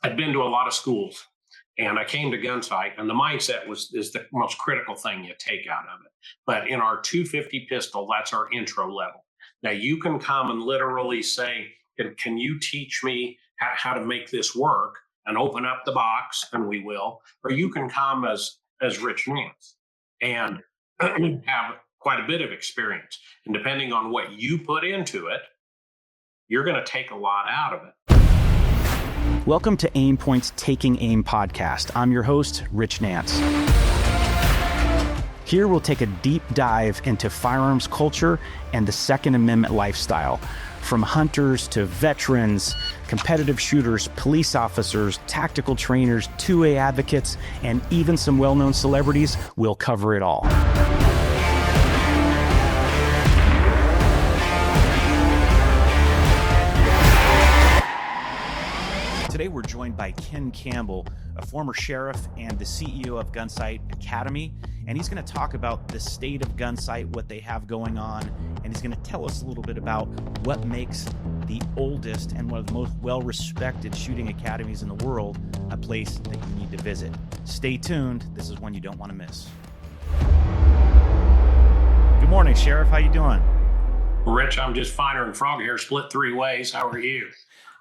I'd been to a lot of schools, and I came to Gunsite, and the mindset is the most critical thing you take out of it. But in our 250 pistol, that's our intro level. Now you can come and literally say, can you teach me how to make this work, and open up the box, and we will. Or you can come as Rich Nance and have quite a bit of experience. And depending on what you put into it, you're going to take a lot out of it. Welcome to Aimpoint's Taking Aim podcast. I'm your host, Rich Nance. Here we'll take a deep dive into firearms culture and the Second Amendment lifestyle. From hunters to veterans, competitive shooters, police officers, tactical trainers, 2A advocates, and even some well-known celebrities, we'll cover it all. Today we're joined by Ken Campbell, a former sheriff and the CEO of Gunsite Academy, and he's going to talk about the state of Gunsite, what they have going on, and he's going to tell us a little bit about what makes the oldest and one of the most well-respected shooting academies in the world a place that you need to visit. Stay tuned. This is one you don't want to miss. Good morning, Sheriff. How you doing? Rich, I'm just finer than frog hair split three ways. How are you?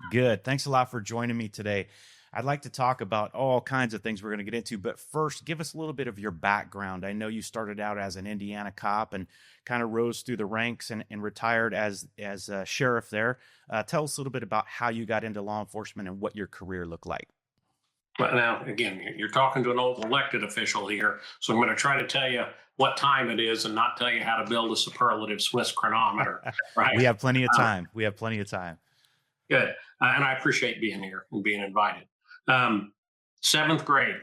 Good. Thanks a lot for joining me today. I'd like to talk about all kinds of things we're going to get into, but first, give us a little bit of your background. I know you started out as an Indiana cop and kind of rose through the ranks and retired as a sheriff there. Tell us a little bit about how you got into law enforcement and what your career looked like. Well, now, again, you're talking to an old elected official here, so I'm going to try to tell you what time it is and not tell you how to build a superlative Swiss chronometer. Right? We have plenty of time. Good. And I appreciate being here and being invited. Seventh grade,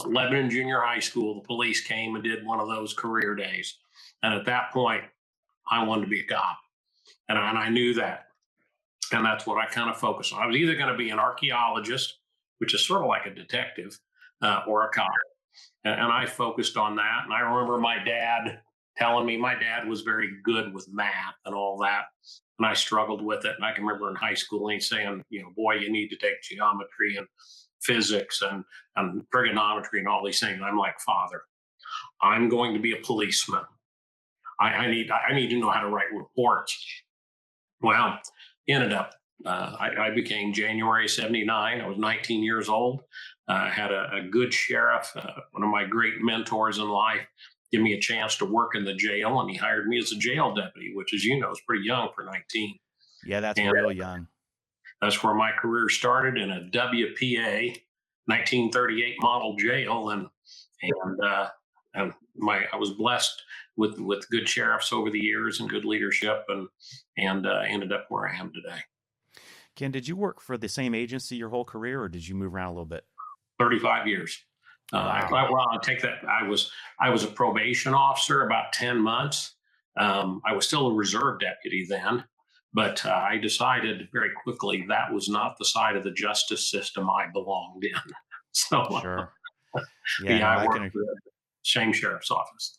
Lebanon Junior High School, the police came and did one of those career days. And at that point, I wanted to be a cop. And I knew that. And that's what I kind of focused on. I was either going to be an archaeologist, which is sort of like a detective, or a cop. And I focused on that. And I remember my dad telling me my dad was very good with math and all that. And I struggled with it. And I can remember in high school, he's saying, boy, you need to take geometry and physics and trigonometry and all these things. And I'm like, Father, I'm going to be a policeman. I need to know how to write reports. Well, ended up, I became January 79. I was 19 years old. Had a good sheriff, one of my great mentors in life, give me a chance to work in the jail, and he hired me as a jail deputy, which, as you know, is pretty young for 19. Yeah, that's real young. That's where my career started, in a WPA 1938 model jail, and I was blessed with good sheriffs over the years and good leadership, and ended up where I am today. Ken, did you work for the same agency your whole career, or did you move around a little bit? 35 years. I'll take that. I was a probation officer about 10 months. I was still a reserve deputy then, but I decided very quickly that was not the side of the justice system I belonged in. So, sure. I worked for the same sheriff's office.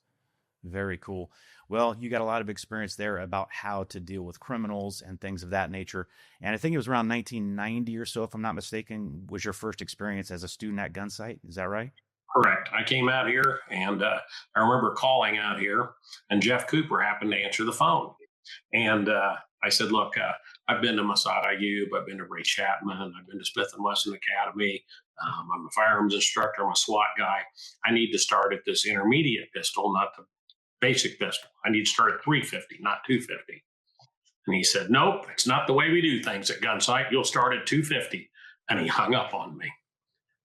Very cool. Well, you got a lot of experience there about how to deal with criminals and things of that nature. And I think it was around 1990 or so, if I'm not mistaken, was your first experience as a student at Gunsite. Is that right? Correct. I came out here, and I remember calling out here, and Jeff Cooper happened to answer the phone. And I said, look, I've been to Masad Ayub, I've been to Ray Chapman, I've been to Smith & Wesson Academy. I'm a firearms instructor, I'm a SWAT guy. I need to start at this intermediate pistol, not the basic pistol. I need to start at 350, not 250. And he said, nope, it's not the way we do things at Gunsite. You'll start at 250. And he hung up on me.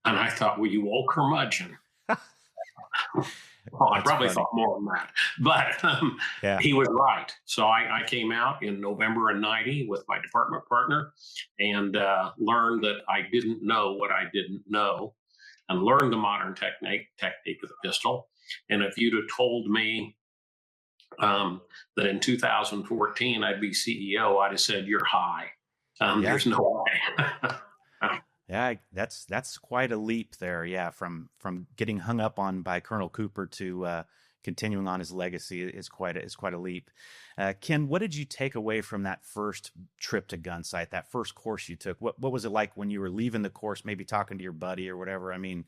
And I thought, well, you old curmudgeon. Well, I probably thought more than that. But He was right. So I came out in November of 90 with my department partner and learned that I didn't know what I didn't know, and learned the modern technique of the pistol. And if you'd have told me that in 2014 I'd be CEO, I'd have said, you're high. There's no way. Yeah, that's quite a leap there. Yeah, from getting hung up on by Colonel Cooper to continuing on his legacy is quite a leap. Ken, what did you take away from that first trip to Gunsite, that first course you took? What was it like when you were leaving the course, maybe talking to your buddy or whatever? I mean,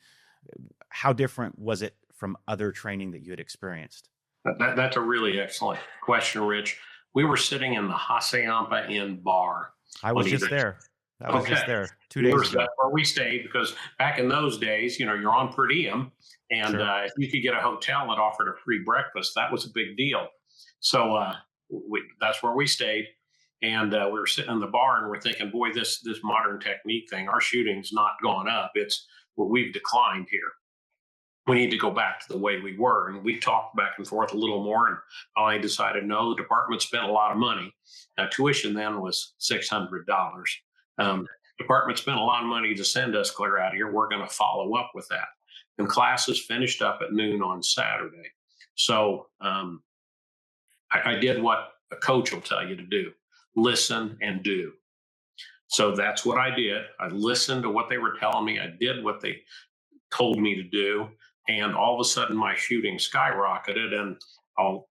how different was it from other training that you had experienced? That's a really excellent question, Rich. We were sitting in the Hacienda Inn bar. I was just there. I was just there 2 days ago. That's where we stayed, because back in those days, you're on per diem, and Sure. if you could get a hotel that offered a free breakfast, that was a big deal. So that's where we stayed, and we were sitting in the bar, and we're thinking, boy, this modern technique thing, our shooting's not gone up. It's we've declined here. We need to go back to the way we were. And we talked back and forth a little more, and I decided, no, the department spent a lot of money. Tuition then was $600. Department spent a lot of money to send us clear out of here. We're going to follow up with that. And classes finished up at noon on Saturday. So I did what a coach will tell you to do: listen and do. So that's what I did. I listened to what they were telling me. I did what they told me to do. And all of a sudden, my shooting skyrocketed. And I'll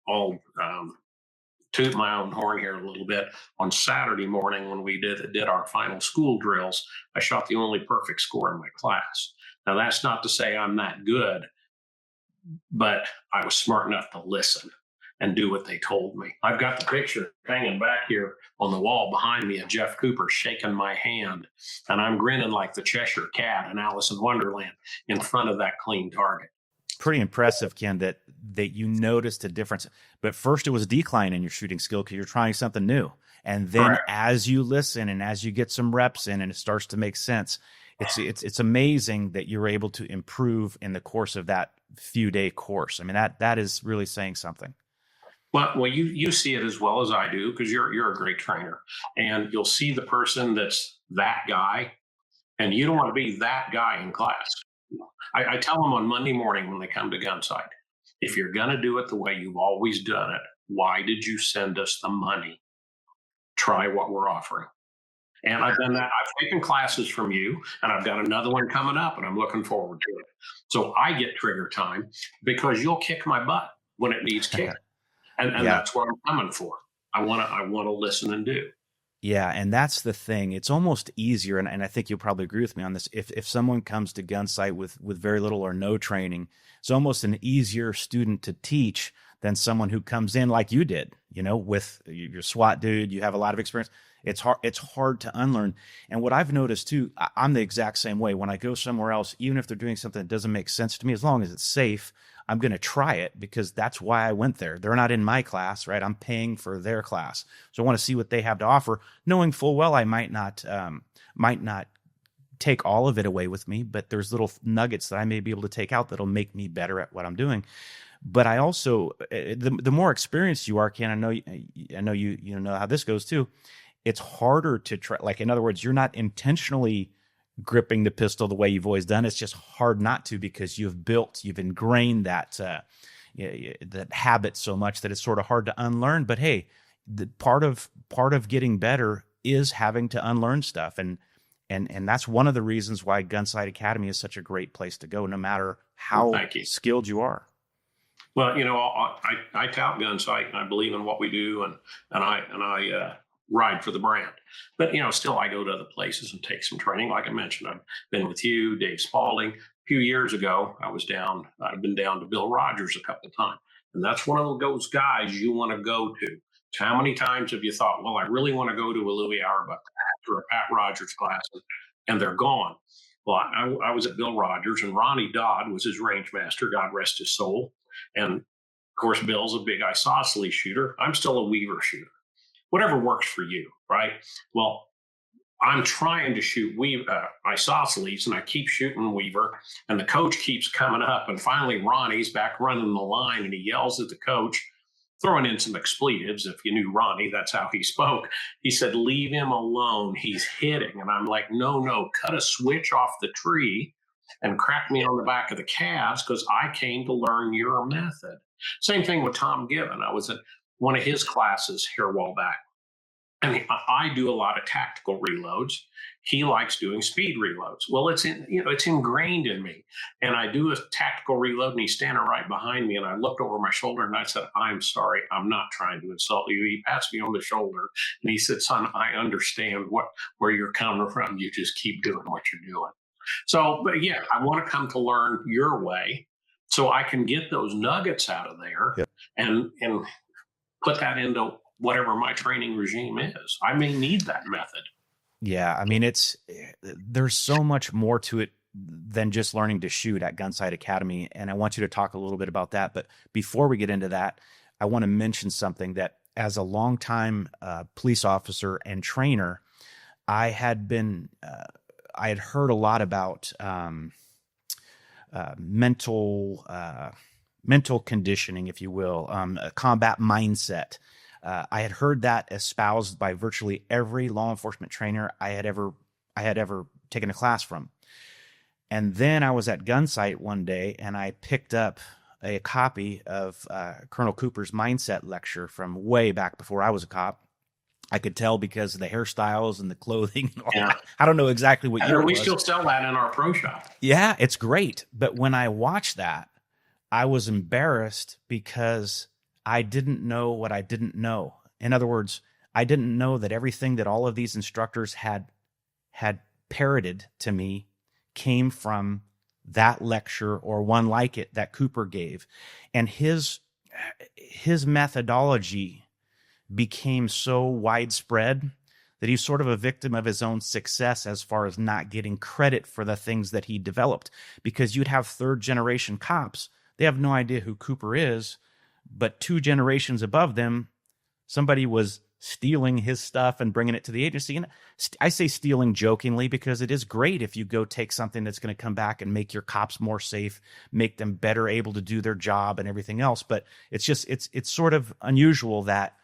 toot my own horn here a little bit. On Saturday morning, when we did our final school drills, I shot the only perfect score in my class. Now, that's not to say I'm that good, but I was smart enough to listen and do what they told me. I've got the picture hanging back here on the wall behind me of Jeff Cooper shaking my hand, and I'm grinning like the Cheshire Cat in Alice in Wonderland in front of that clean target. Pretty impressive, Ken, that you noticed a difference. But first it was a decline in your shooting skill because you're trying something new. And then Correct. as you listen and as you get some reps in and it starts to make sense, it's amazing that you're able to improve in the course of that few day course. I mean, that is really saying something. Well, you see it as well as I do, because you're a great trainer, and you'll see the person that's that guy, and you don't want to be that guy in class. I tell them on Monday morning when they come to Gunsite, if you're going to do it the way you've always done it, why did you send us the money? Try what we're offering. And I've done that. I've taken classes from you, and I've got another one coming up, and I'm looking forward to it. So I get trigger time because you'll kick my butt when it needs kicked. And Yeah. that's what I'm coming for. I want to listen and do. Yeah, and that's the thing. It's almost easier, and I think you'll probably agree with me on this. If someone comes to Gunsite with very little or no training, it's almost an easier student to teach than someone who comes in like you did, with your SWAT dude. You have a lot of experience. It's hard to unlearn. And what I've noticed too, I'm the exact same way. When I go somewhere else, even if they're doing something that doesn't make sense to me, as long as it's safe, I'm going to try it because that's why I went there. They're not in my class, right? I'm paying for their class. So I want to see what they have to offer, knowing full well I might not take all of it away with me, but there's little nuggets that I may be able to take out that'll make me better at what I'm doing. But I also, the more experienced you are, Ken, I know you know how this goes too. It's harder to try. Like, in other words, you're not intentionally gripping the pistol the way you've always done. It's just hard not to, because you've ingrained that habit so much that it's sort of hard to unlearn. But hey, the part of getting better is having to unlearn stuff, and that's one of the reasons why Gunsite Academy is such a great place to go, no matter how skilled you are. Well, I tout Gunsite, and I believe in what we do, and I ride for the brand. But, still I go to other places and take some training. Like I mentioned, I've been with you, Dave Spalding. A few years ago, I've been down to Bill Rogers a couple of times. And that's one of those guys you want to go to. So how many times have you thought, well, I really want to go to a Louis Auerbach class or a Pat Rogers class, and they're gone? Well, I was at Bill Rogers, and Ronnie Dodd was his range master, God rest his soul. And of course, Bill's a big isosceles shooter. I'm still a Weaver shooter. Whatever works for you, right? Well, I'm trying to shoot isosceles, and I keep shooting Weaver, and the coach keeps coming up, and finally Ronnie's back running the line, and he yells at the coach, throwing in some expletives. If you knew Ronnie, that's how he spoke. He said, "Leave him alone. He's hitting." And I'm like, no, cut a switch off the tree and crack me on the back of the calves, because I came to learn your method. Same thing with Tom Given. I was at one of his classes here a while back. And I do a lot of tactical reloads. he likes doing speed reloads. Well, it's ingrained in me. And I do a tactical reload, and he's standing right behind me. And I looked over my shoulder and I said, "I'm sorry, I'm not trying to insult you." He passed me on the shoulder and he said, "Son, I understand where you're coming from. You just keep doing what you're doing." So, but yeah, I want to come to learn your way so I can get those nuggets out of there. Yep. and put that into whatever my training regime is. I may need that method. Yeah, I mean, there's so much more to it than just learning to shoot at Gunsite Academy, and I want you to talk a little bit about that. But before we get into that, I want to mention something that as a longtime police officer and trainer, I had heard a lot about mental conditioning, if you will, a combat mindset. I had heard that espoused by virtually every law enforcement trainer I had ever taken a class from. And then I was at Gunsite one day and I picked up a copy of Colonel Cooper's mindset lecture from way back before I was a cop. I could tell because of the hairstyles and the clothing. And all that. I don't know exactly what year it was. We still sell that in our pro shop. Yeah, it's great. But when I watched that, I was embarrassed because I didn't know what I didn't know. In other words, I didn't know that everything that all of these instructors had parroted to me came from that lecture or one like it that Cooper gave. And his methodology became so widespread that he's sort of a victim of his own success as far as not getting credit for the things that he developed. Because you'd have third generation cops, they have no idea who Cooper is, but 2 generations above them, somebody was stealing his stuff and bringing it to the agency. And I say stealing jokingly because it is great if you go take something that's going to come back and make your cops more safe, make them better able to do their job and everything else. But it's sort of unusual that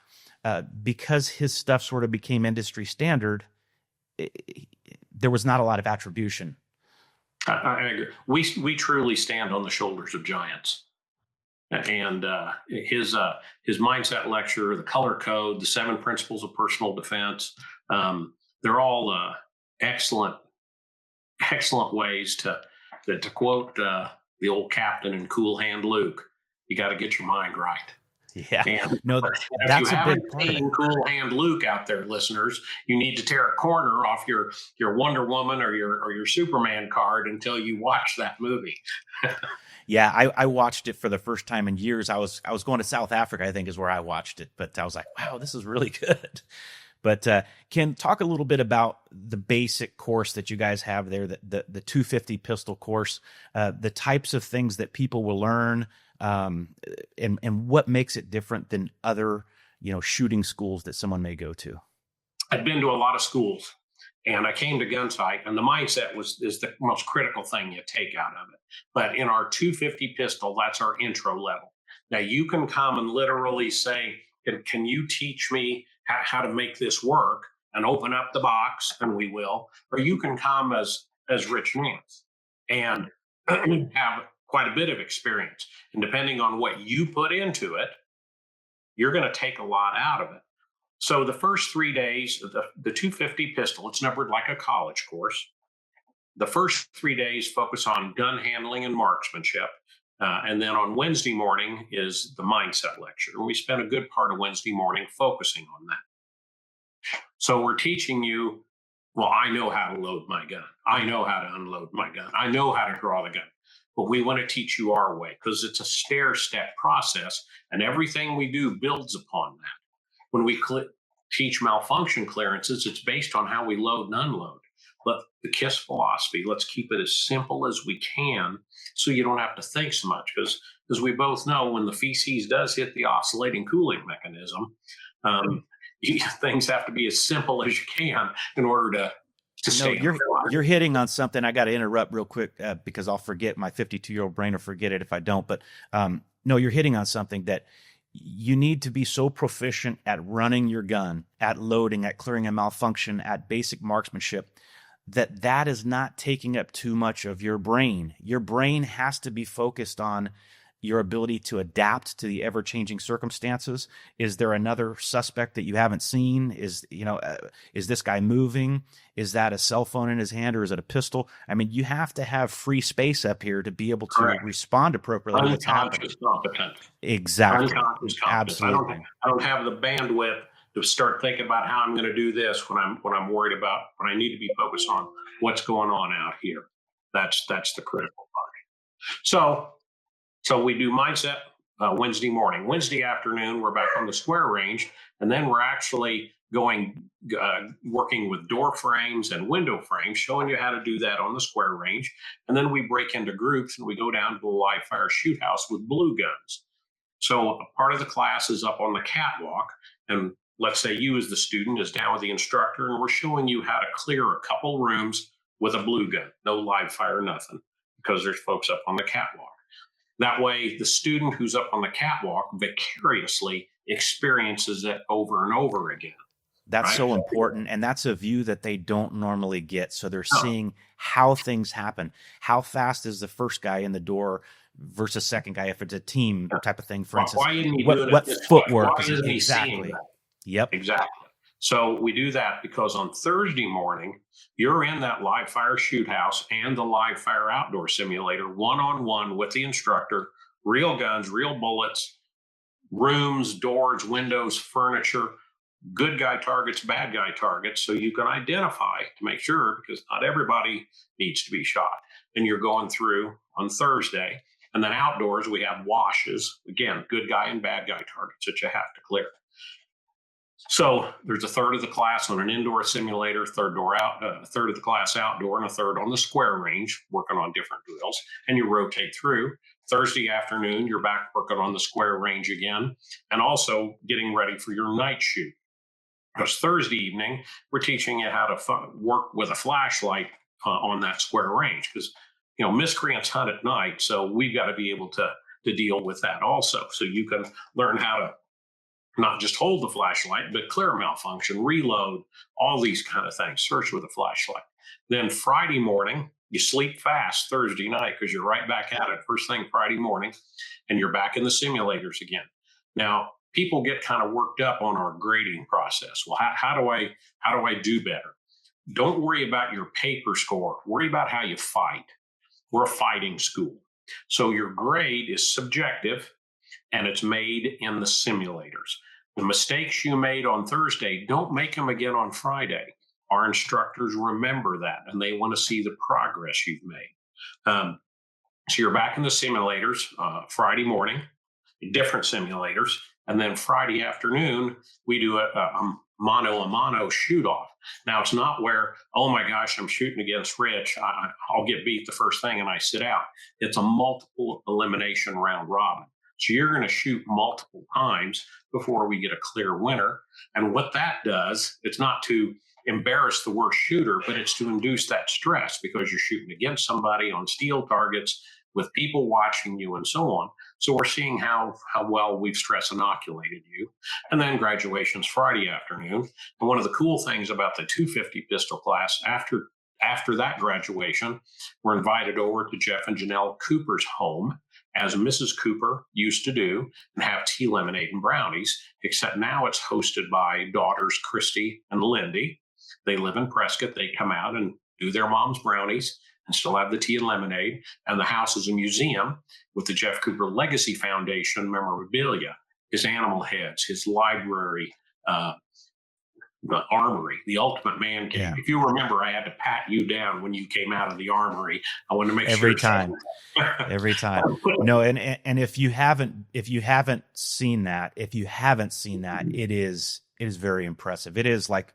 because his stuff sort of became industry standard, there was not a lot of attribution. I agree. We truly stand on the shoulders of giants. And his mindset lecture, the color code, the 7 principles of personal defense, they're all excellent ways to quote the old captain in Cool Hand Luke. You got to get your mind right. Yeah, and no, that's a big part of it. Cool Hand Luke out there, listeners, you need to tear a corner off your Wonder Woman or your Superman card until you watch that movie. Yeah, I watched it for the first time in years. I was going to South Africa, I think is where I watched it, but I was like, wow, this is really good. But Ken, talk a little bit about the basic course that you guys have there, the 250 pistol course, the types of things that people will learn, and what makes it different than other, shooting schools that someone may go to. I've been to a lot of schools, and I came to Gunsite, and the mindset is the most critical thing you take out of it. But in our 250 pistol, that's our intro level. Now you can come and literally say, "Can you teach me how to make this work?" and open up the box, and we will. Or you can come as Rich Nance and have quite a bit of experience. And depending on what you put into it, you're going to take a lot out of it. So the first 3 days, the 250 pistol, it's numbered like a college course. The first 3 days focus on gun handling and marksmanship. And then on Wednesday morning is the mindset lecture. And we spend a good part of Wednesday morning focusing on that. So we're teaching you, well, I know how to load my gun. I know how to unload my gun. I know how to draw the gun. But we want to teach you our way because it's a stair-step process, and everything we do builds upon that. When we teach malfunction clearances, it's based on how we load and unload. But the KISS philosophy, let's keep it as simple as we can so you don't have to think so much. Because as we both know, when the feces does hit the oscillating cooling mechanism, things have to be as simple as you can in order to stay. You're hitting on something. I got to interrupt real quick because I'll forget. My 52-year-old brain will forget it if I don't. But no, you're hitting on something that you need to be so proficient at running your gun, at loading, at clearing a malfunction, at basic marksmanship, that is not taking up too much of your brain. Your brain has to be focused on, your ability to adapt to the ever-changing circumstances. Is there another suspect that you haven't seen? Is this guy moving? Is that a cell phone in his hand, or is it a pistol? I mean, you have to have free space up here to be able to Correct. respond appropriately to what's happening. Unconscious competence. Exactly. Unconscious competence. Absolutely. I don't have the bandwidth to start thinking about how I'm going to do this when I'm worried about, when I need to be focused on what's going on out here. That's the critical part. So we do mindset Wednesday morning. Wednesday afternoon, we're back on the square range, and then we're actually working with door frames and window frames, showing you how to do that on the square range. And then we break into groups and we go down to the live fire shoot house with blue guns. So a part of the class is up on the catwalk, and let's say you as the student is down with the instructor, and we're showing you how to clear a couple rooms with a blue gun, no live fire, nothing, because there's folks up on the catwalk. That way, the student who's up on the catwalk vicariously experiences it over and over again. That's right? so important. And that's a view that they don't normally get. So they're seeing how things happen. How fast is the first guy in the door versus second guy, if it's a team type of thing, for instance. Why isn't he what footwork is he exactly? Yep. Exactly. So we do that because on Thursday morning, you're in that live fire shoot house and the live fire outdoor simulator, one-on-one with the instructor, real guns, real bullets, rooms, doors, windows, furniture, good guy targets, bad guy targets. So you can identify to make sure, because not everybody needs to be shot. And you're going through on Thursday. And then outdoors, we have washes. Again, good guy and bad guy targets that you have to clear. So there's a third of the class on an indoor simulator, a third of the class outdoor, and a third on the square range, working on different drills. And you rotate through. Thursday afternoon, you're back working on the square range again, and also getting ready for your night shoot. Because Thursday evening, we're teaching you how to work with a flashlight on that square range. Because miscreants hunt at night, so we've got to be able to deal with that also. So you can learn how to not just hold the flashlight, but clear a malfunction, reload, all these kind of things, search with a flashlight. Then Friday morning, you sleep fast Thursday night because you're right back at it first thing Friday morning, and you're back in the simulators again. Now, people get kind of worked up on our grading process. Well, how do I do better? Don't worry about your paper score. Worry about how you fight. We're a fighting school. So your grade is subjective, and it's made in the simulators. The mistakes you made on Thursday, don't make them again on Friday. Our instructors remember that, and they want to see the progress you've made. So you're back in the simulators Friday morning, different simulators, and then Friday afternoon, we do a mano-a-mano shoot-off. Now, it's not where, oh my gosh, I'm shooting against Rich, I'll get beat the first thing and I sit out. It's a multiple elimination round robin. So you're going to shoot multiple times before we get a clear winner. And what that does, it's not to embarrass the worst shooter, but it's to induce that stress because you're shooting against somebody on steel targets with people watching you and so on. So we're seeing how well we've stress inoculated you. And then graduation's Friday afternoon. And one of the cool things about the 250 pistol class, after that graduation, we're invited over to Jeff and Janelle Cooper's home, as Mrs. Cooper used to do, and have tea, lemonade, and brownies, except now it's hosted by daughters Christy and Lindy. They live in Prescott. They come out and do their mom's brownies and still have the tea and lemonade. And the house is a museum with the Jeff Cooper Legacy Foundation memorabilia, his animal heads, his library, the armory, the ultimate man cave. Yeah. If you remember, I had to pat you down when you came out of the armory. I wanted to make every time. No, and if you haven't seen that, it is very impressive. It is like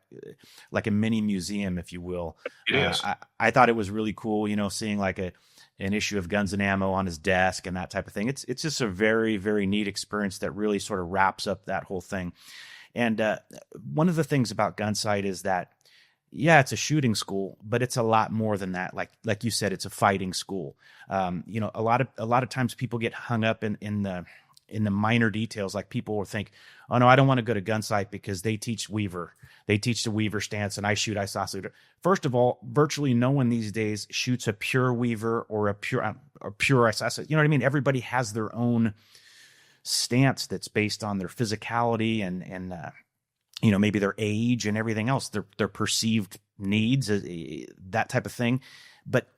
a mini museum, if you will. It is. I thought it was really cool, seeing like an issue of Guns and Ammo on his desk and that type of thing. It's just a very, very neat experience that really sort of wraps up that whole thing. And one of the things about Gunsite is that, yeah, it's a shooting school, but it's a lot more than that. Like you said, it's a fighting school. A lot of times people get hung up in in the minor details. Like people will think, oh no, I don't want to go to Gunsite because they teach Weaver. They teach the Weaver stance and I shoot isosceles. First of all, virtually no one these days shoots a pure Weaver or a pure isosceles. You know what I mean? Everybody has their own stance that's based on their physicality and maybe their age and everything else, their perceived needs, that type of thing. But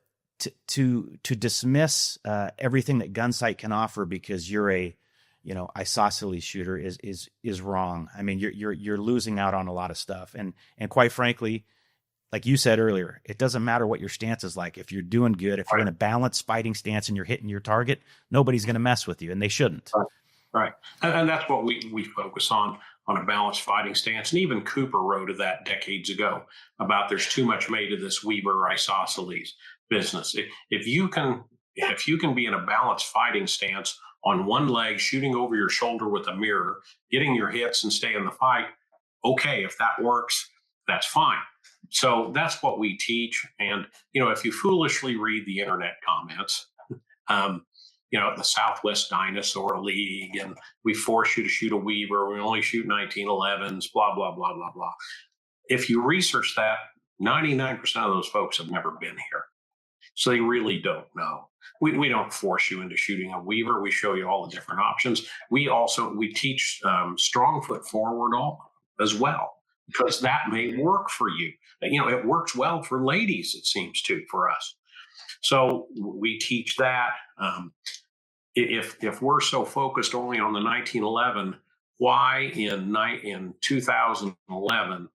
to dismiss everything that Gunsite can offer because you're a isosceles shooter is wrong. I mean, you're losing out on a lot of stuff, and quite frankly, like you said earlier, it doesn't matter what your stance is like. If you're doing good, if you're in a balanced fighting stance and you're hitting your target, nobody's going to mess with you, and they shouldn't. Right. And that's what we focus on a balanced fighting stance. And even Cooper wrote of that decades ago about there's too much made of this Weaver isosceles business. If you can be in a balanced fighting stance on one leg, shooting over your shoulder with a mirror, getting your hits and stay in the fight, okay, if that works, that's fine. So that's what we teach. And, if you foolishly read the internet comments, the Southwest Dinosaur League, and we force you to shoot a Weaver, we only shoot 1911s, blah, blah, blah, blah, blah. If you research that, 99% of those folks have never been here. So they really don't know. We don't force you into shooting a Weaver. We show you all the different options. We teach strong foot forward as well, because that may work for you. It works well for ladies, it seems to, for us. So we teach that. If we're so focused only on the 1911, why in 2011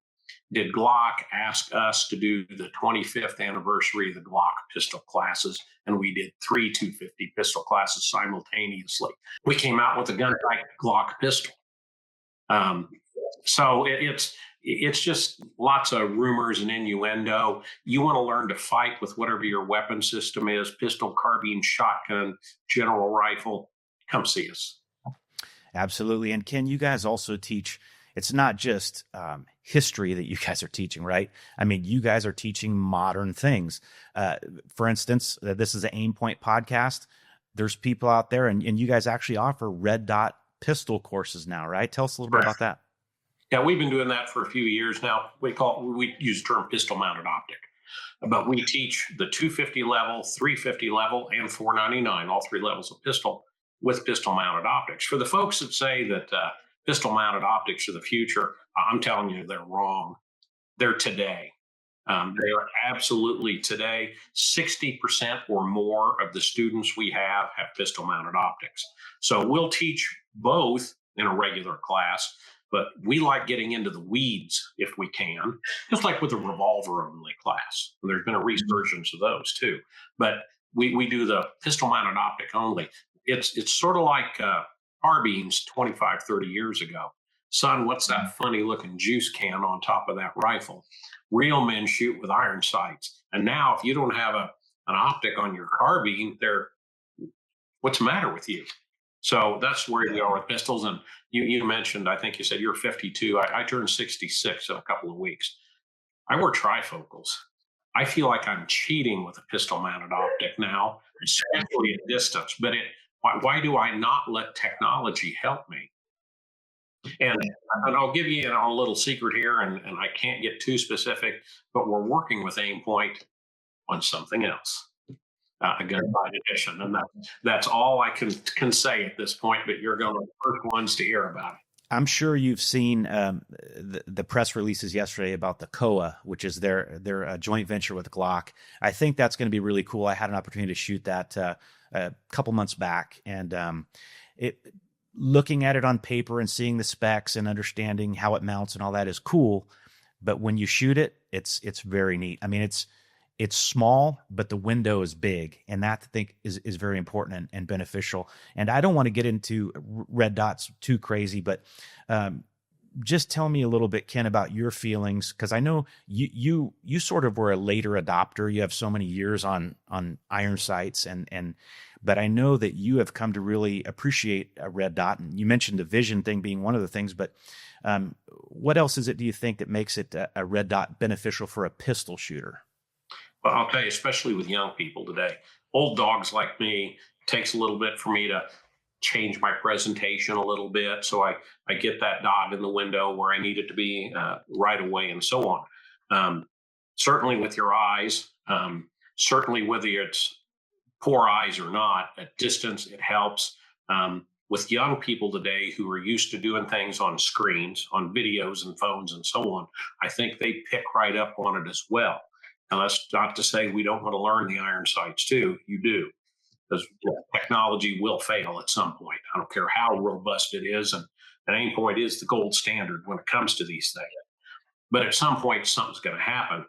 did Glock ask us to do the 25th anniversary of the Glock pistol classes? And we did 3 250 pistol classes simultaneously. We came out with a Gunsite Glock pistol. So it's just lots of rumors and innuendo. You want to learn to fight with whatever your weapon system is, pistol, carbine, shotgun, general rifle, come see us. Absolutely. And Ken, you guys also teach, it's not just history that you guys are teaching, right? I mean, you guys are teaching modern things. For instance, this is an Aimpoint podcast. There's people out there, and you guys actually offer red dot pistol courses now, right? Tell us a little bit about that. Yeah, we've been doing that for a few years now. We use the term pistol mounted optic, but we teach the 250 level, 350 level, and 499, all 3 levels of pistol with pistol mounted optics. For the folks that say that pistol mounted optics are the future, I'm telling you, they're wrong. They're today. They are absolutely today. 60% or more of the students we have pistol mounted optics. So we'll teach both in a regular class, but we like getting into the weeds if we can, just like with a revolver only class. There's been a resurgence of those too, but we do the pistol mounted optic only. It's sort of like carbines 25, 30 years ago. Son, what's that funny looking juice can on top of that rifle? Real men shoot with iron sights. And now if you don't have an optic on your carbine, what's the matter with you? So that's where we are with pistols. And you mentioned, I think you said you're 52. I turned 66 in a couple of weeks. I wear trifocals. I feel like I'm cheating with a pistol mounted optic now, especially at distance. But why do I not let technology help me? And I'll give you a little secret here, and I can't get too specific, but we're working with Aimpoint on something else, a Gunsite edition. And that's all I can say at this point, but you're going to be the first ones to hear about it. I'm sure you've seen the press releases yesterday about the COA, which is their joint venture with Glock. I think that's going to be really cool. I had an opportunity to shoot that a couple months back, and looking at it on paper and seeing the specs and understanding how it mounts and all that is cool. But when you shoot it, it's very neat. I mean, it's small, but the window is big, and that I think is very important and beneficial. And I don't want to get into red dots too crazy, but just tell me a little bit, Ken, about your feelings, because I know you sort of were a later adopter. You have so many years on iron sights, but I know that you have come to really appreciate a red dot. And you mentioned the vision thing being one of the things, but what else is it, do you think, that makes it a red dot beneficial for a pistol shooter? Well, I'll tell you, especially with young people today, old dogs like me, it takes a little bit for me to change my presentation a little bit so I get that dot in the window where I need it to be right away, and so on. Certainly with your eyes, certainly whether it's poor eyes or not, at distance, it helps. With young people today who are used to doing things on screens, on videos and phones and so on, I think they pick right up on it as well. And that's not to say we don't want to learn the iron sights too. You do, because technology will fail at some point. I don't care how robust it is. And Aimpoint is the gold standard when it comes to these things. But at some point, something's going to happen.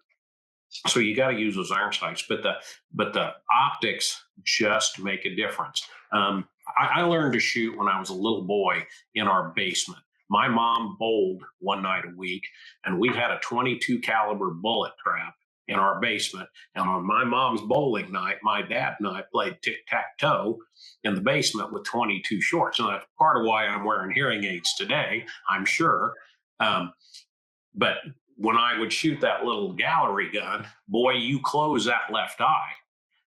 So you got to use those iron sights, but the optics just make a difference. I learned to shoot when I was a little boy in our basement. My mom bowled one night a week, and we had a 22 caliber bullet trap in our basement. And on my mom's bowling night, my dad and I played tic-tac-toe in the basement with 22 shorts. And that's part of why I'm wearing hearing aids today, I'm sure. But when I would shoot that little gallery gun, boy, you close that left eye.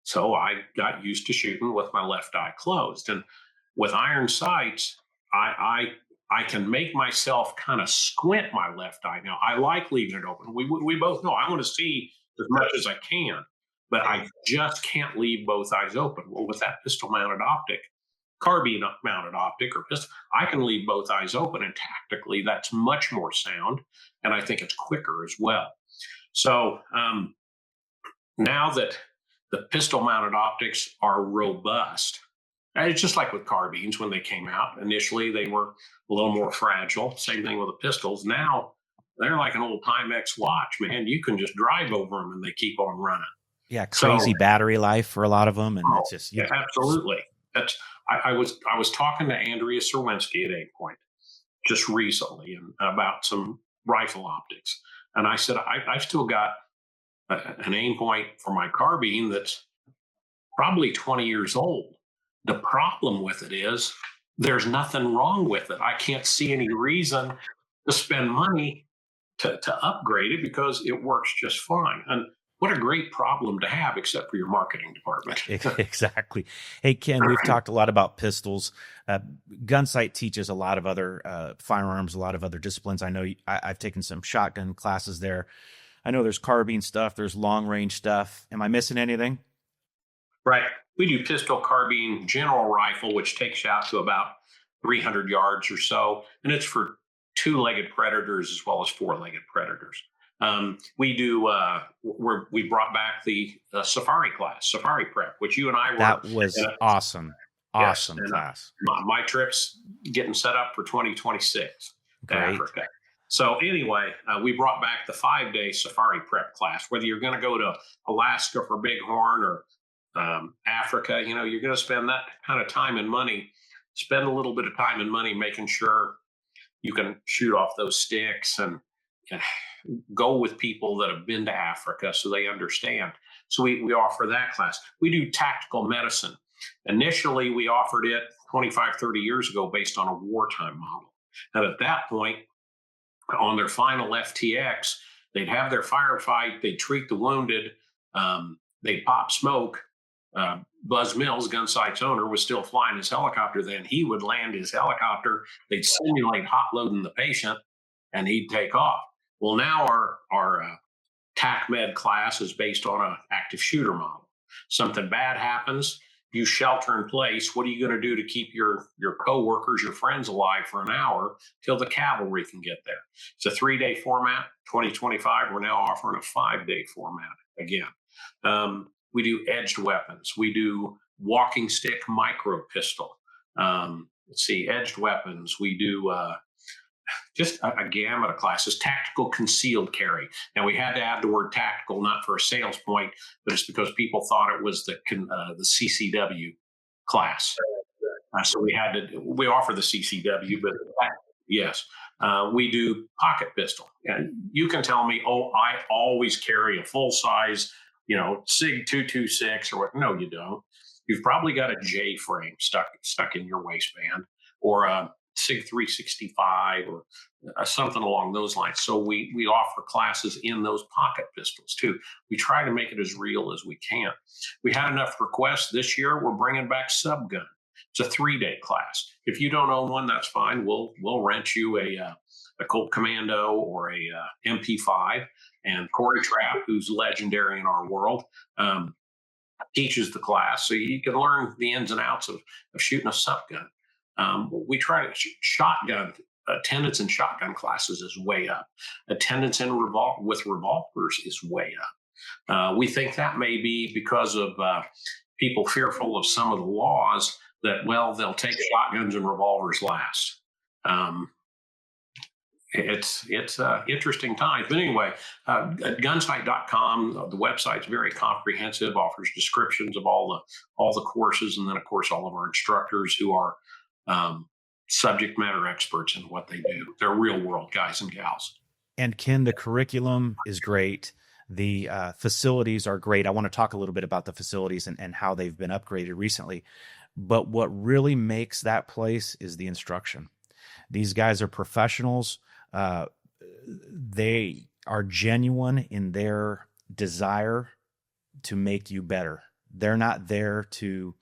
So I got used to shooting with my left eye closed. And with iron sights, I can make myself kind of squint my left eye. Now, I like leaving it open. We both know I want to see as much as I can, but I just can't leave both eyes open. Well, with that pistol mounted optic, carbine mounted optic or pistol, I can leave both eyes open, and tactically that's much more sound, and I think it's quicker as well. So now that the pistol mounted optics are robust, and it's just like with carbines when they came out. Initially, they were a little more fragile. Same thing with the pistols. Now they're like an old Timex watch, man. You can just drive over them and they keep on running. Yeah, crazy battery life for a lot of them, and it's just yeah, absolutely. That's I was talking to Andrea Serwinski at Aimpoint just recently about some rifle optics, and I said I've still got an Aimpoint for my carbine that's probably 20 years old. The problem with it is there's nothing wrong with it. I can't see any reason to spend money to upgrade it because it works just fine. And what a great problem to have, except for your marketing department. Exactly. Hey, Ken, we've talked a lot about pistols. Gunsite teaches a lot of other firearms, a lot of other disciplines. I know I've taken some shotgun classes there. I know there's carbine stuff. There's long range stuff. Am I missing anything? Right. We do pistol, carbine, general rifle, which takes you out to about 300 yards or so. And it's for two-legged predators as well as four-legged predators. We do, we brought back the safari class, safari prep, which you and I were. That was awesome. Awesome yes, class. My trip's getting set up for 2026 to Africa. So anyway, we brought back the 5-day safari prep class. Whether you're going to go to Alaska for bighorn or Africa, you know, you're going to spend that kind of time and money. Spend a little bit of time and money making sure you can shoot off those sticks and go with people that have been to Africa so they understand. So we offer that class. We do tactical medicine. Initially, we offered it 25, 30 years ago based on a wartime model. And at that point, on their final FTX, they'd have their firefight, they'd treat the wounded, they'd pop smoke. Buzz Mills, Gunsite's owner, was still flying his helicopter then. He would land his helicopter, they'd simulate hot loading the patient, and he'd take off. Well, now our TAC Med class is based on an active shooter model. Something bad happens, you shelter in place. What are you going to do to keep your coworkers, your friends alive for an hour till the cavalry can get there? It's a 3-day format. 2025, we're now offering a 5-day format again. We do edged weapons. We do walking stick micro pistol. Edged weapons. We do just a gamut of classes. Tactical concealed carry. Now, we had to add the word tactical, not for a sales point, but it's because people thought it was the CCW class. So we offer the CCW, but yes. We do pocket pistol. And you can tell me, I always carry a full size, SIG 226 or what? No, you don't. You've probably got a J frame stuck in your waistband, or a SIG 365 or something along those lines. So we offer classes in those pocket pistols too. We try to make it as real as we can. We had enough requests this year. We're bringing back subgun. It's a 3-day class. If you don't own one, that's fine. We'll rent you a Colt Commando or a MP5. And Corey Trapp, who's legendary in our world, teaches the class, so you can learn the ins and outs of shooting a sup gun. We try to shotgun. Attendance in shotgun classes is way up. Attendance in with revolvers is way up. We think that may be because of people fearful of some of the laws that, well, they'll take shotguns and revolvers last. It's interesting times. But anyway, at gunsite.com, the website's very comprehensive, offers descriptions of all the courses, and then of course all of our instructors who are subject matter experts in what they do. They're real world guys and gals. And Ken, the curriculum is great. The facilities are great. I want to talk a little bit about the facilities and how they've been upgraded recently. But what really makes that place is the instruction. These guys are professionals. They are genuine in their desire to make you better. They're not there to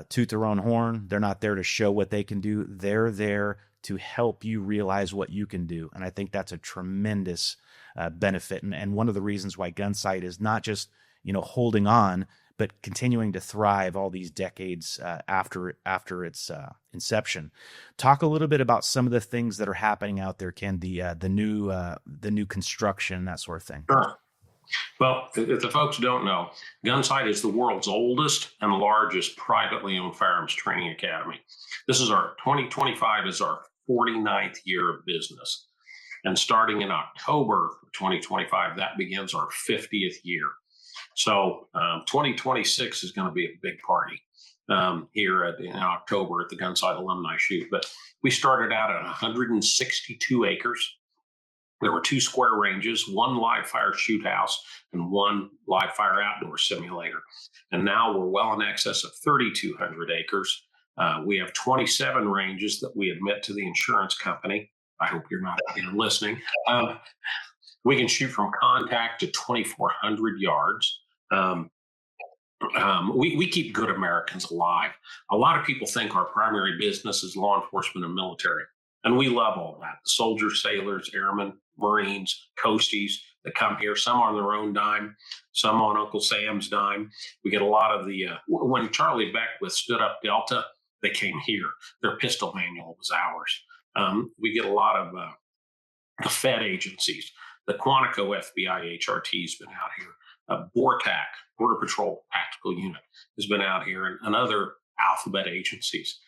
toot their own horn. They're not there to show what they can do. They're there to help you realize what you can do. And I think that's a tremendous benefit. And one of the reasons why Gunsite is not just, holding on, but continuing to thrive all these decades after its inception. Talk a little bit about some of the things that are happening out there, Ken. The new construction, that sort of thing. Sure. Well, if the folks don't know, Gunsite is the world's oldest and largest privately owned firearms training academy. This is our 2025 is our 49th year of business. And starting in October 2025, that begins our 50th year. So 2026 is going to be a big party here in October at the Gunsite Alumni Shoot. But we started out at 162 acres. There were 2 square ranges, 1 live fire shoot house, and 1 live fire outdoor simulator. And now we're well in excess of 3,200 acres. We have 27 ranges that we admit to the insurance company. I hope you're not out there listening. We can shoot from contact to 2,400 yards. We keep good Americans alive. A lot of people think our primary business is law enforcement and military, and we love all that. The soldiers, sailors, airmen, Marines, coasties that come here, some on their own dime, some on Uncle Sam's dime. We get a lot of the, when Charlie Beckwith stood up Delta, they came here. Their pistol manual was ours. We get a lot of the Fed agencies. The Quantico FBI HRT has been out here. BORTAC, Border Patrol Tactical Unit, has been out here, and other alphabet agencies.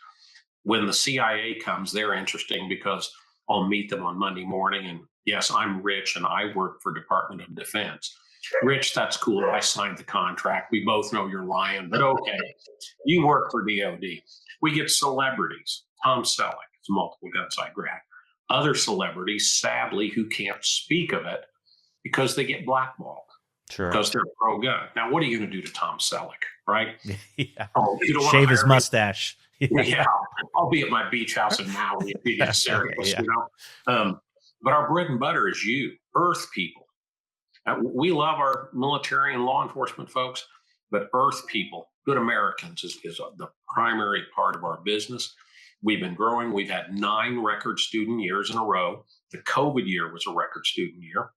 When the CIA comes, they're interesting because I'll meet them on Monday morning. And yes, I'm Rich and I work for Department of Defense. Rich, that's cool. I signed the contract. We both know you're lying, but okay. You work for DOD. We get celebrities. Tom Selleck is a multiple Gunsite grad. Other celebrities, sadly, who can't speak of it because they get blackballed. Sure. Because they're pro-gun. Now, what are you going to do to Tom Selleck, right? Yeah. Oh, you don't shave his mustache. Yeah, I'll be at my beach house in Maui if you get serious, But our bread and butter is you, Earth people. We love our military and law enforcement folks, but Earth people, good Americans, is the primary part of our business. We've been growing. We've had 9 record student years in a row. The COVID year was a record student year.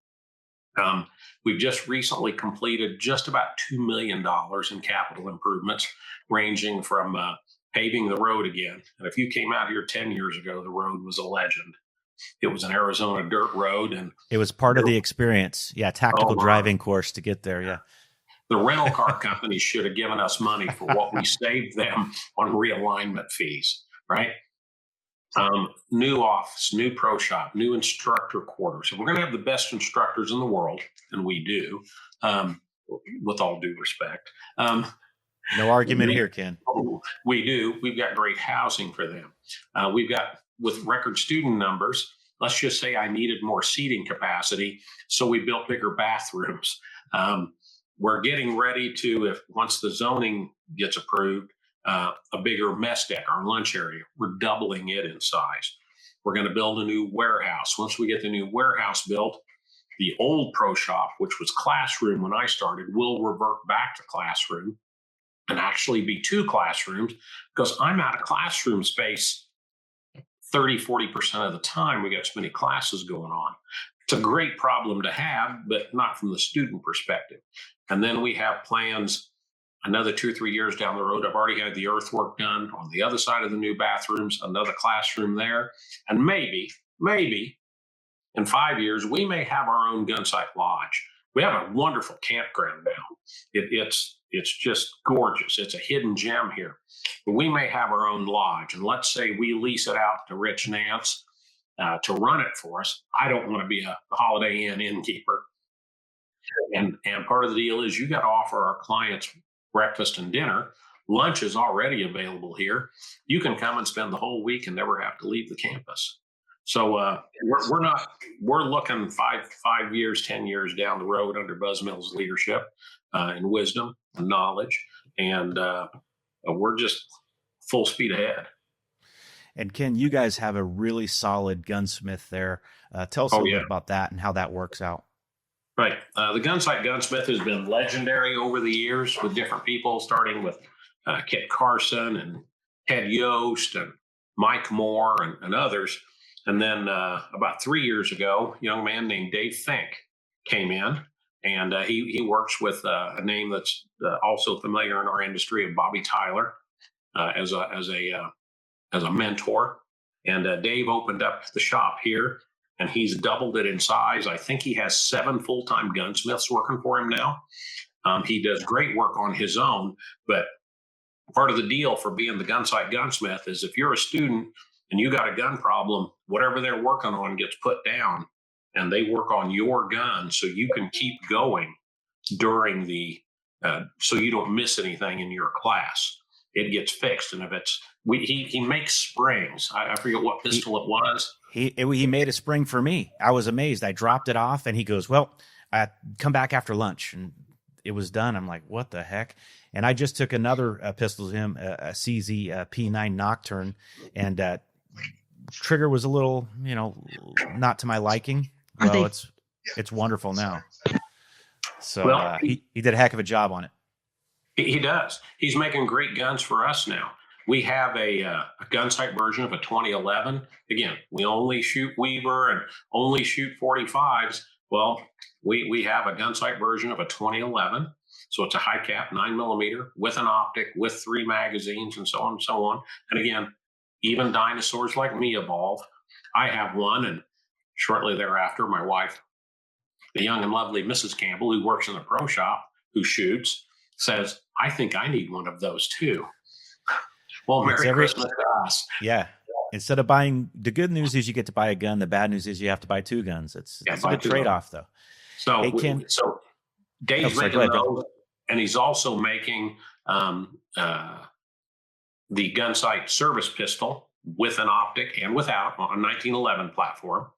We've just recently completed just about $2 million in capital improvements, ranging from paving the road again. And if you came out here 10 years ago, the road was a legend. It was an Arizona dirt road. And it was part of the experience. Yeah, tactical driving course to get there, yeah. The rental car companies should have given us money for what we saved them on realignment fees, right? New office, new pro shop, new instructor quarters. So we're going to have the best instructors in the world, and we do, with all due respect. No argument here, Ken. We do. We've got great housing for them. We've got, with record student numbers, let's just say I needed more seating capacity, so we built bigger bathrooms. We're getting ready to, if once the zoning gets approved, a bigger mess deck, our lunch area. We're doubling it in size. We're going to build a new warehouse. Once we get the new warehouse built, the old pro shop, which was classroom when I started, will revert back to classroom. and actually be 2 classrooms, because I'm out of classroom space 30-40% of the time. We got so many classes going on. It's a great problem to have, but not from the student perspective. And then we have plans another 2 or 3 years down the road. I've already had the earthwork done on the other side of the new bathrooms, another classroom there. And maybe in 5 years, we may have our own Gunsite Lodge. We have a wonderful campground now. It's just gorgeous. It's a hidden gem here. But we may have our own lodge, and let's say we lease it out to Rich Nance to run it for us. I don't want to be a Holiday Inn innkeeper. And part of the deal is you got to offer our clients breakfast and dinner. Lunch is already available here. You can come and spend the whole week and never have to leave the campus. So we're looking 5 years, 10 years down the road under Buzz Mills' leadership and wisdom and knowledge. And we're just full speed ahead. And Ken, you guys have a really solid gunsmith there. Tell us a little bit about that and how that works out. Right. The Gunsite Gunsmith has been legendary over the years with different people, starting with Kit Carson and Ted Yost and Mike Moore and others. And then about 3 years ago, a young man named Dave Fink came in, and he works with a name that's also familiar in our industry of Bobby Tyler as a mentor. And Dave opened up the shop here, and he's doubled it in size. I think he has 7 full-time gunsmiths working for him now. He does great work on his own, but part of the deal for being the Gunsite Gunsmith is if you're a student and you got a gun problem, whatever they're working on gets put down, and they work on your gun so you can keep going during so you don't miss anything in your class. It gets fixed. And if he makes springs. I forget what pistol it was. He made a spring for me. I was amazed. I dropped it off, and he goes, "Well, come back after lunch." And it was done. I'm like, what the heck? And I just took another pistol to him, a CZ P9 Nocturne, and trigger was a little, not to my liking. Well, it's wonderful now. So he did a heck of a job on it. He does. He's making great guns for us now. We have a Gunsite version of a 2011. Again, we only shoot Weaver and only shoot 45s. Well, we have a Gunsite version of a 2011. So it's a high cap 9mm with an optic, with 3 magazines, and so on and so on. And again, even dinosaurs like me evolve. I have one, and shortly thereafter, my wife, the young and lovely Mrs. Campbell, who works in the pro shop, who shoots, says, "I think I need one of those too." Well, Merry Christmas to us. Yeah. Instead of buying, the good news is you get to buy a gun. The bad news is you have to buy 2 guns. It's a good trade-off, though. So, hey, Ken, Dave's making those, and he's also making the Gunsite service pistol with an optic and without on a 1911 platform.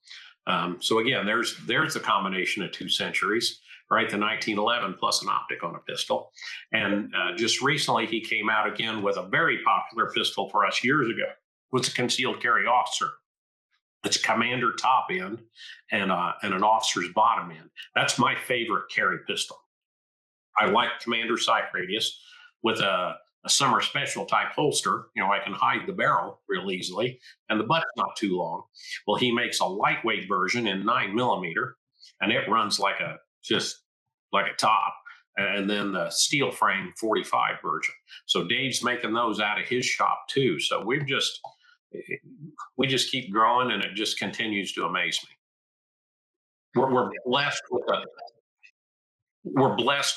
So again, there's the combination of 2 centuries, right? The 1911 plus an optic on a pistol. And just recently, he came out again with a very popular pistol for us years ago. It was a concealed carry officer. It's a commander top end and an officer's bottom end. That's my favorite carry pistol. I like commander sight radius with a summer special type holster. I can hide the barrel real easily, and the butt's not too long. Well, he makes a lightweight version in 9mm, and it runs just like a top, and then the steel frame 45 version. So Dave's making those out of his shop too. So we just keep growing, and it just continues to amaze me. We're blessed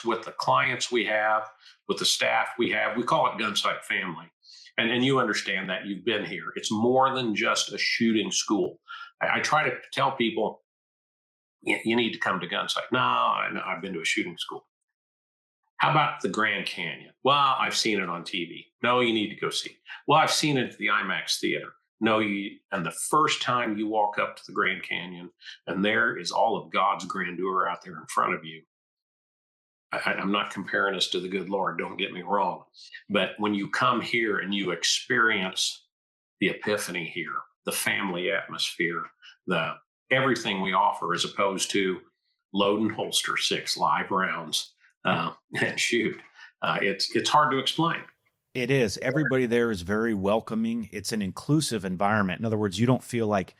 with the clients we have, with the staff we have. We call it Gunsite family. And you understand that. You've been here. It's more than just a shooting school. I try to tell people, you need to come to Gunsite. No, I've been to a shooting school. How about the Grand Canyon? Well, I've seen it on TV. No, you need to go see it. Well, I've seen it at the IMAX theater. No, and the first time you walk up to the Grand Canyon, and there is all of God's grandeur out there in front of you. I'm not comparing us to the good Lord, don't get me wrong. But when you come here and you experience the epiphany here, the family atmosphere, everything we offer, as opposed to load and holster 6 live rounds and shoot. It's hard to explain. It is. Everybody there is very welcoming. It's an inclusive environment. In other words, you don't feel like,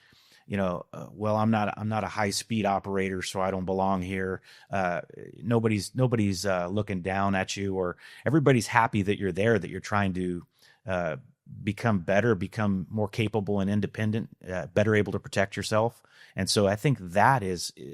well, I'm not a high speed operator, so I don't belong here. Nobody's looking down at you, or everybody's happy that you're there, that you're trying to become better, become more capable and independent, better able to protect yourself. And so I think that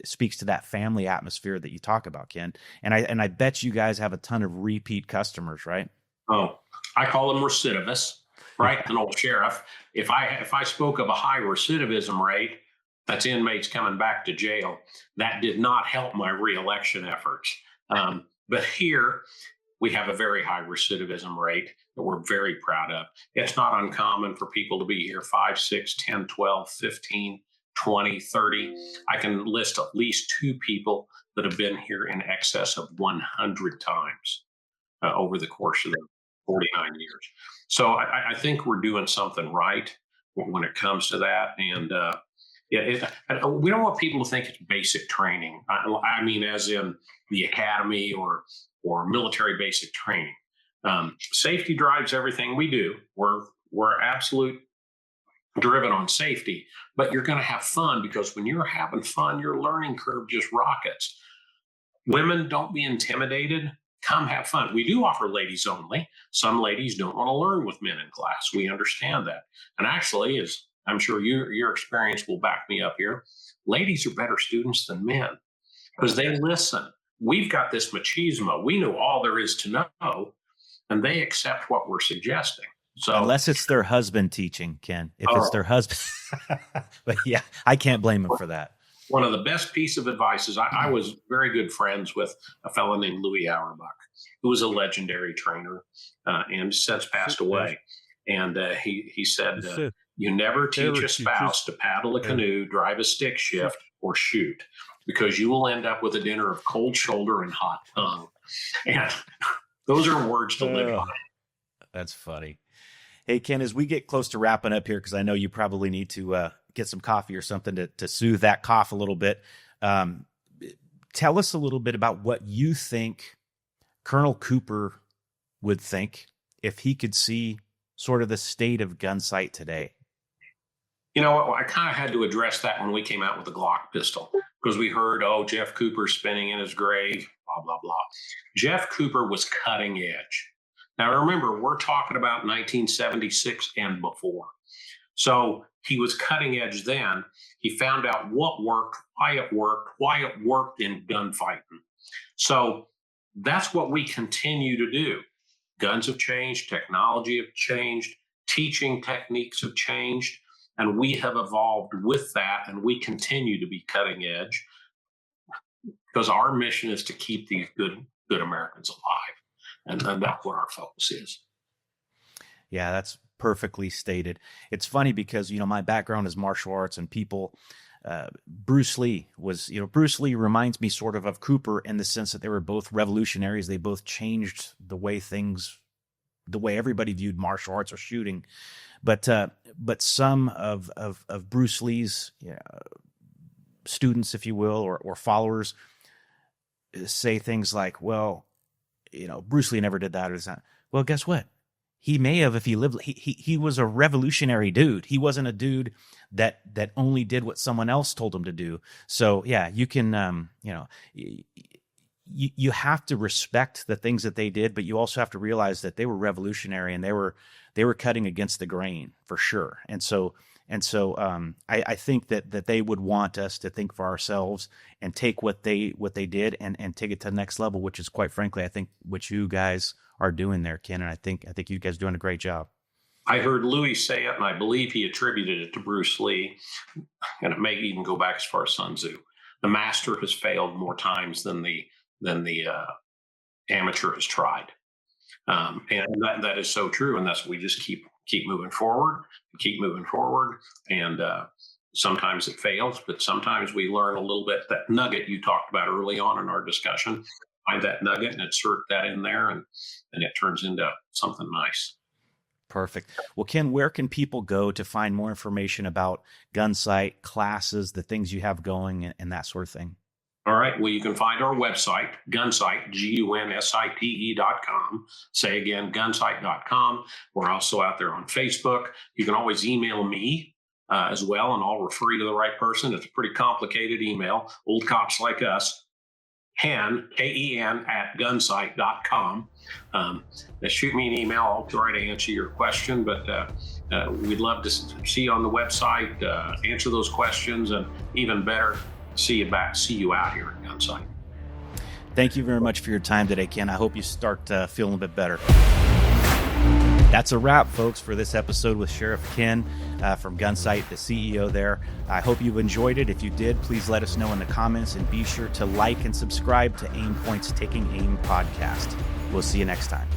speaks to that family atmosphere that you talk about, Ken. And I bet you guys have a ton of repeat customers, right? Oh, I call them recidivists, right? An old sheriff. If I spoke of a high recidivism rate, that's inmates coming back to jail, that did not help my reelection efforts. But here we have a very high recidivism rate that we're very proud of. It's not uncommon for people to be here 5, 6, 10, 12, 15, 20, 30. I can list at least 2 people that have been here in excess of 100 times over the course of the 49 years. So I think we're doing something right when it comes to that. And we don't want people to think it's basic training. I mean, as in the academy or military basic training. Safety drives everything we do. We're absolute driven on safety, but you're going to have fun, because when you're having fun, your learning curve just rockets. Women, don't be intimidated. Come have fun. We do offer ladies only. Some ladies don't want to learn with men in class. We understand that. And actually, as I'm sure your experience will back me up here, ladies are better students than men because they listen. We've got this machismo. We know all there is to know, and they accept what we're suggesting. So unless it's their husband teaching, Ken, if it's their husband, but yeah, I can't blame them for that. One of the best piece of advice is I was very good friends with a fellow named Louis Auerbach, who was a legendary trainer and since passed away. And he said, you never teach a spouse to paddle a canoe, drive a stick shift, or shoot, because you will end up with a dinner of cold shoulder and hot tongue. And those are words to live by. That's funny. Hey, Ken, as we get close to wrapping up here, because I know you probably need to get some coffee or something to soothe that cough a little bit. Tell us a little bit about what you think Colonel Cooper would think if he could see sort of the state of Gunsite today. You know, I kind of had to address that when we came out with the Glock pistol, because we heard, Jeff Cooper's spinning in his grave, blah, blah, blah. Jeff Cooper was cutting edge. Now, remember, we're talking about 1976 and before. So he was cutting edge then. He found out what worked, why it worked in gunfighting. So that's what we continue to do. Guns have changed, technology have changed, teaching techniques have changed, and we have evolved with that, and we continue to be cutting edge because our mission is to keep these good Americans alive. And that's what our focus is. Yeah, that's perfectly stated. It's funny because, my background is martial arts, and people, Bruce Lee reminds me sort of Cooper in the sense that they were both revolutionaries. They both changed the way everybody viewed martial arts or shooting. But some of Bruce Lee's students, if you will, or followers say things like, well, Bruce Lee never did that or that. Well, guess what? He may have if he lived. He was a revolutionary dude. He wasn't a dude that only did what someone else told him to do. So yeah, you can you have to respect the things that they did, but you also have to realize that they were revolutionary and they were cutting against the grain for sure. And so I think that they would want us to think for ourselves and take what they did and take it to the next level, which is, quite frankly, I think what you guys are doing there, Ken. And I think you guys are doing a great job. I heard Louis say it, and I believe he attributed it to Bruce Lee, and it may even go back as far as Sun Tzu. The master has failed more times than the amateur has tried, and that is so true. And that's we just keep moving forward, and sometimes it fails, but sometimes we learn a little bit. That nugget you talked about early on in our discussion, find that nugget and insert that in there, and it turns into something nice. Perfect. Well, Ken, where can people go to find more information about Gunsite, classes, the things you have going, and that sort of thing? All right. Well, you can find our website, Gunsite, GUNSITE.com. Say again, gunsite.com. We're also out there on Facebook. You can always email me as well, and I'll refer you to the right person. It's a pretty complicated email. Old cops like us. Ken, K-E-N, at gunsite.com. Shoot me an email. I'll try to answer your question, but we'd love to see you on the website, answer those questions, and even better, see you out here at Gunsite. Thank you very much for your time today, Ken. I hope you start feeling a bit better. That's a wrap, folks, for this episode with Sheriff Ken from Gunsite, the CEO there. I hope you enjoyed it. If you did, please let us know in the comments, and be sure to like and subscribe to Aimpoint's Taking Aim podcast. We'll see you next time.